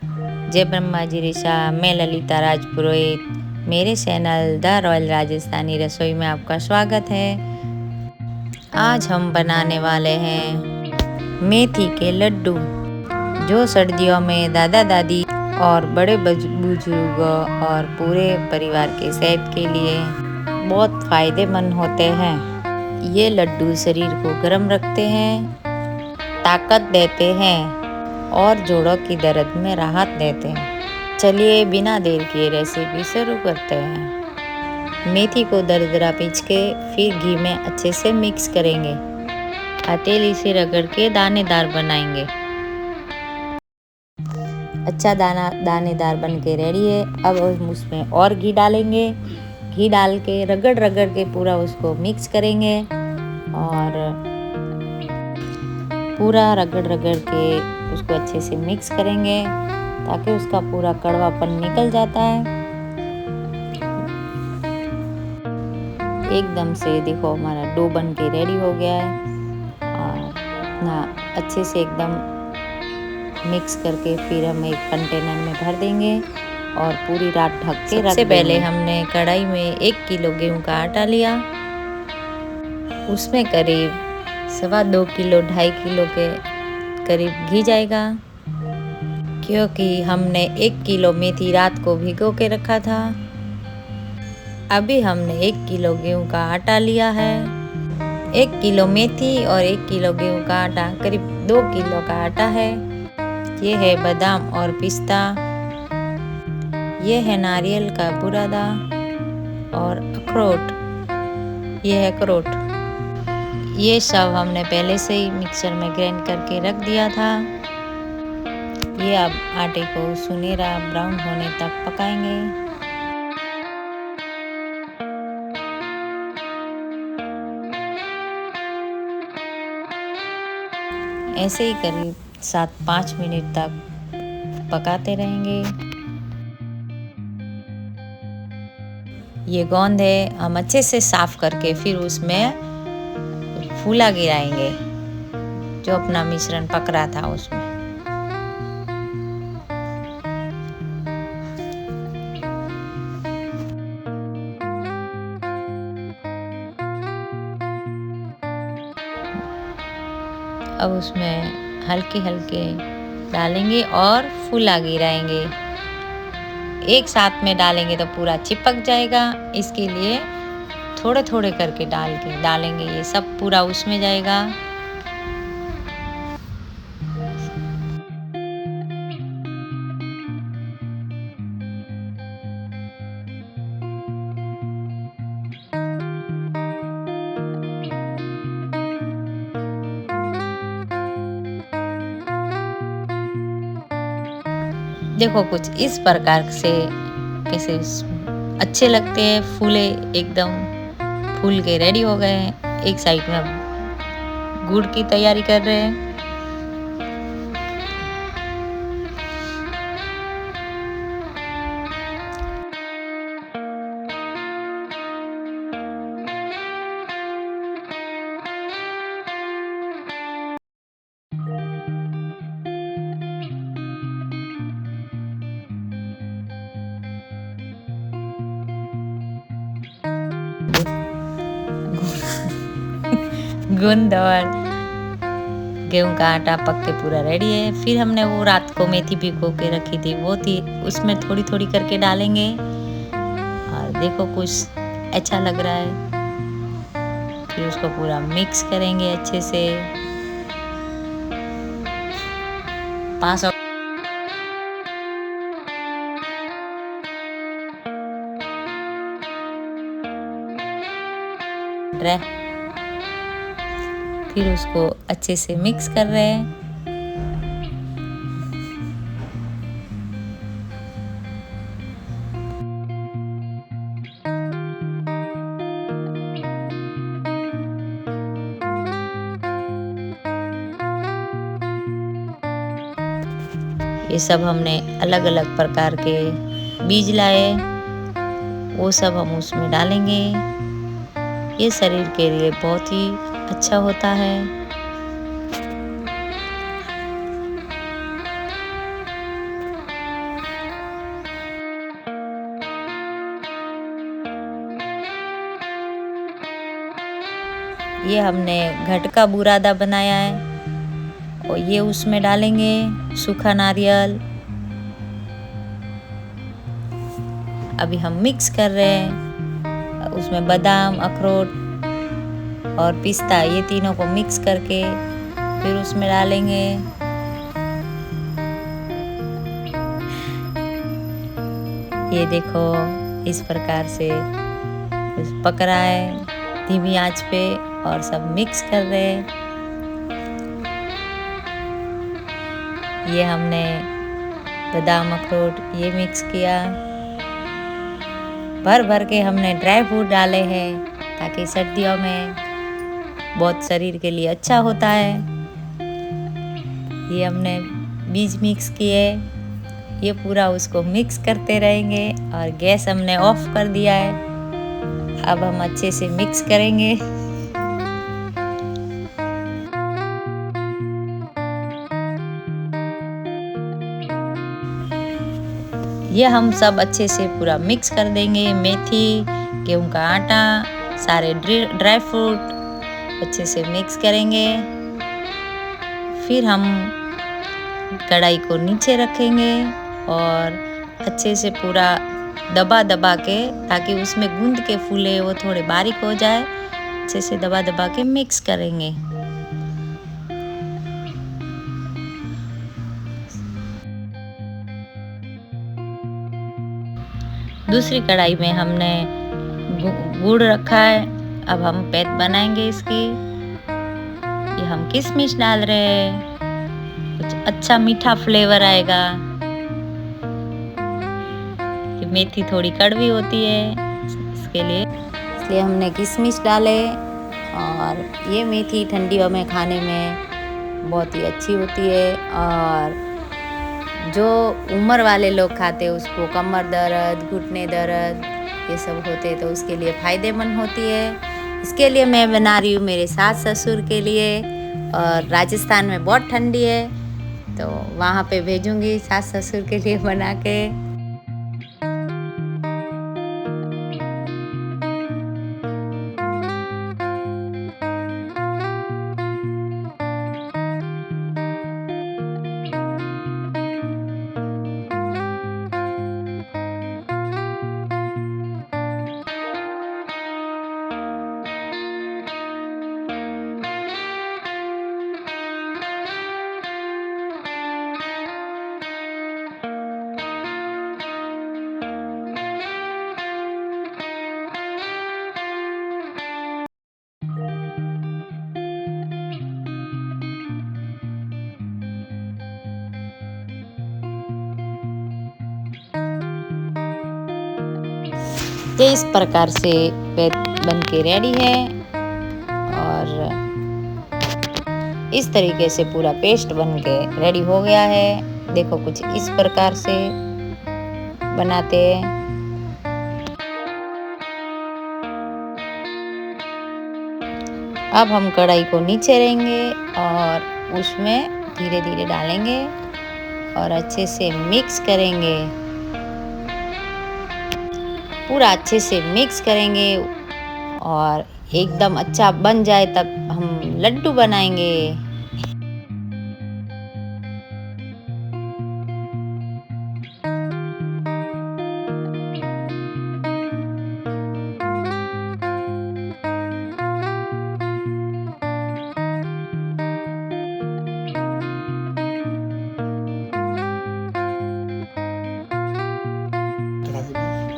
जय ब्रह्मा जी ऋषा, मैं ललिता राजपुरोहित। मेरे चैनल द रॉयल राजस्थानी रसोई में आपका स्वागत है। आज हम बनाने वाले हैं मेथी के लड्डू, जो सर्दियों में दादा दादी और बड़े बुजुर्ग और पूरे परिवार के सेहत के लिए बहुत फायदेमंद होते हैं। ये लड्डू शरीर को गर्म रखते हैं, ताकत देते हैं और जोड़ों की दर्द में राहत देते हैं। चलिए बिना देर किए रेसिपी शुरू करते हैं। मेथी को दरदरा पीस के फिर घी में अच्छे से मिक्स करेंगे। हथेली से रगड़ के दानेदार बनाएंगे। अच्छा दानेदार बन के रेडी है। अब हम उसमें और घी डालेंगे। घी डाल के रगड़ रगड़ के पूरा उसको मिक्स करेंगे और पूरा रगड़ रगड़ के उसको अच्छे से मिक्स करेंगे ताकि उसका पूरा कड़वापन निकल जाता है। एकदम से देखो हमारा डो बन के रेडी हो गया है और ना अच्छे से एकदम मिक्स करके फिर हम एक कंटेनर में भर देंगे और पूरी रात ढक के रख देंगे। सबसे पहले हमने कढ़ाई में 1 किलो गेहूं का आटा लिया। उसमें करीब 2.25 किलो 2.5 किलो के करीब घी जाएगा, क्योंकि हमने 1 किलो मेथी रात को भिगो के रखा था। अभी हमने 1 किलो गेहूं का आटा लिया है। 1 किलो मेथी और 1 किलो गेहूं का आटा करीब 2 किलो का आटा है। ये है बादाम और पिस्ता, ये है नारियल का बुरादा और अखरोट, ये है अखरोट। ये सब हमने पहले से ही मिक्सर में ग्राइंड करके रख दिया था। ये अब आटे को सुनहरा ब्राउन होने तक पकाएंगे। ऐसे ही करीब 7-5 मिनट तक पकाते रहेंगे। ये गोंद है, हम अच्छे से साफ करके फिर उसमें फूला गिराएंगे, जो अपना मिश्रण पक रहा था उसमें। अब उसमें हल्के हल्के डालेंगे और फूला गिराएंगे। एक साथ में डालेंगे तो पूरा चिपक जाएगा, इसके लिए थोड़े थोड़े करके डालेंगे। ये सब पूरा उसमें जाएगा। देखो कुछ इस प्रकार से कैसे अच्छे लगते हैं, फूले एकदम फूल के रेडी हो गए हैं। एक साइड में अब गुड़ की तैयारी कर रहे हैं। गुंद और गेहूं का आटा पक के पूरा रेडी है। फिर हमने वो रात को मेथी भिगो के रखी थी, वो थी उसमें थोड़ी थोड़ी करके डालेंगे और देखो कुछ अच्छा लग रहा है। फिर उसको पूरा मिक्स करेंगे अच्छे से। पास फिर उसको अच्छे से मिक्स कर रहे हैं। ये सब हमने अलग अलग प्रकार के बीज लाए, वो सब हम उसमें डालेंगे। ये शरीर के लिए बहुत ही अच्छा होता है। ये हमने घटका बुरादा बनाया है और ये उसमें डालेंगे सूखा नारियल। अभी हम मिक्स कर रहे हैं, उसमें बादाम, अखरोट और पिस्ता, ये तीनों को मिक्स करके फिर उसमें डालेंगे। ये देखो इस प्रकार से पक रहा है धीमी आंच पे और सब मिक्स कर रहे हैं। ये हमने बादाम, अखरोट ये मिक्स किया। भर भर के हमने ड्राई फ्रूट डाले हैं ताकि सर्दियों में बहुत शरीर के लिए अच्छा होता है। ये हमने बीज मिक्स किए, ये पूरा उसको मिक्स करते रहेंगे और गैस हमने ऑफ कर दिया है। अब हम अच्छे से मिक्स करेंगे। ये हम सब अच्छे से पूरा मिक्स कर देंगे। मेथी, गेहूं का आटा, सारे ड्राई फ्रूट अच्छे से मिक्स करेंगे। फिर हम कढ़ाई को नीचे रखेंगे और अच्छे से पूरा दबा दबा के, ताकि उसमें गूंद के फूले वो थोड़े बारीक हो जाए, अच्छे से दबा दबा के मिक्स करेंगे। दूसरी कढ़ाई में हमने गुड़ रखा है। अब हम पैत बनाएंगे इसकी। ये हम किशमिश डाल रहे हैं, कुछ अच्छा मीठा फ्लेवर आएगा। ये मेथी थोड़ी कड़वी होती है इसलिए हमने किशमिश डाले। और ये मेथी ठंडियों में खाने में बहुत ही अच्छी होती है और जो उम्र वाले लोग खाते हैं उसको कमर दर्द, घुटने दर्द ये सब होते हैं तो उसके लिए फ़ायदेमंद होती है। इसके लिए मैं बना रही हूँ मेरे सास ससुर के लिए। और राजस्थान में बहुत ठंडी है तो वहाँ पे भेजूँगी सास ससुर के लिए बना के। ये इस प्रकार से पैत बन के रेडी है और इस तरीके से पूरा पेस्ट बन के रेडी हो गया है। देखो कुछ इस प्रकार से बनाते हैं। अब हम कढ़ाई को नीचे रहेंगे और उसमें धीरे धीरे डालेंगे और अच्छे से मिक्स करेंगे। पूरा अच्छे से मिक्स करेंगे और एकदम अच्छा बन जाए तब हम लड्डू बनाएंगे।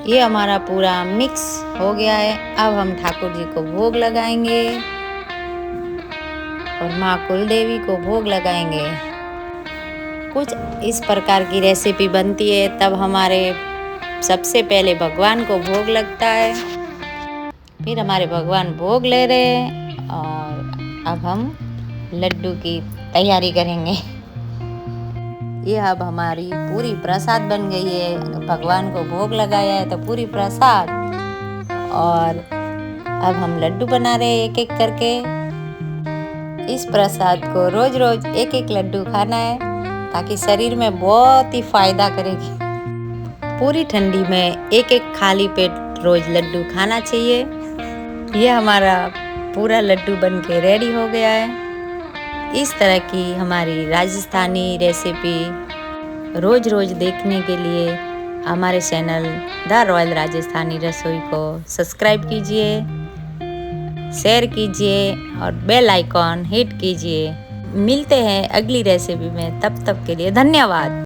ये हमारा पूरा मिक्स हो गया है। अब हम ठाकुर जी को भोग लगाएंगे और माँ कुलदेवी को भोग लगाएंगे। कुछ इस प्रकार की रेसिपी बनती है तब हमारे सबसे पहले भगवान को भोग लगता है। फिर हमारे भगवान भोग ले रहे हैं और अब हम लड्डू की तैयारी करेंगे। ये अब हमारी पूरी प्रसाद बन गई है। भगवान को भोग लगाया है तो पूरी प्रसाद। और अब हम लड्डू बना रहे हैं एक एक करके। इस प्रसाद को रोज रोज एक एक लड्डू खाना है ताकि शरीर में बहुत ही फायदा करेगी। पूरी ठंडी में एक एक खाली पेट रोज लड्डू खाना चाहिए। ये हमारा पूरा लड्डू बन के रेडी हो गया है। इस तरह की हमारी राजस्थानी रेसिपी रोज़ रोज़ देखने के लिए हमारे चैनल द रॉयल राजस्थानी रसोई को सब्सक्राइब कीजिए, शेयर कीजिए और बेल आइकॉन हिट कीजिए। मिलते हैं अगली रेसिपी में, तब तक के लिए धन्यवाद।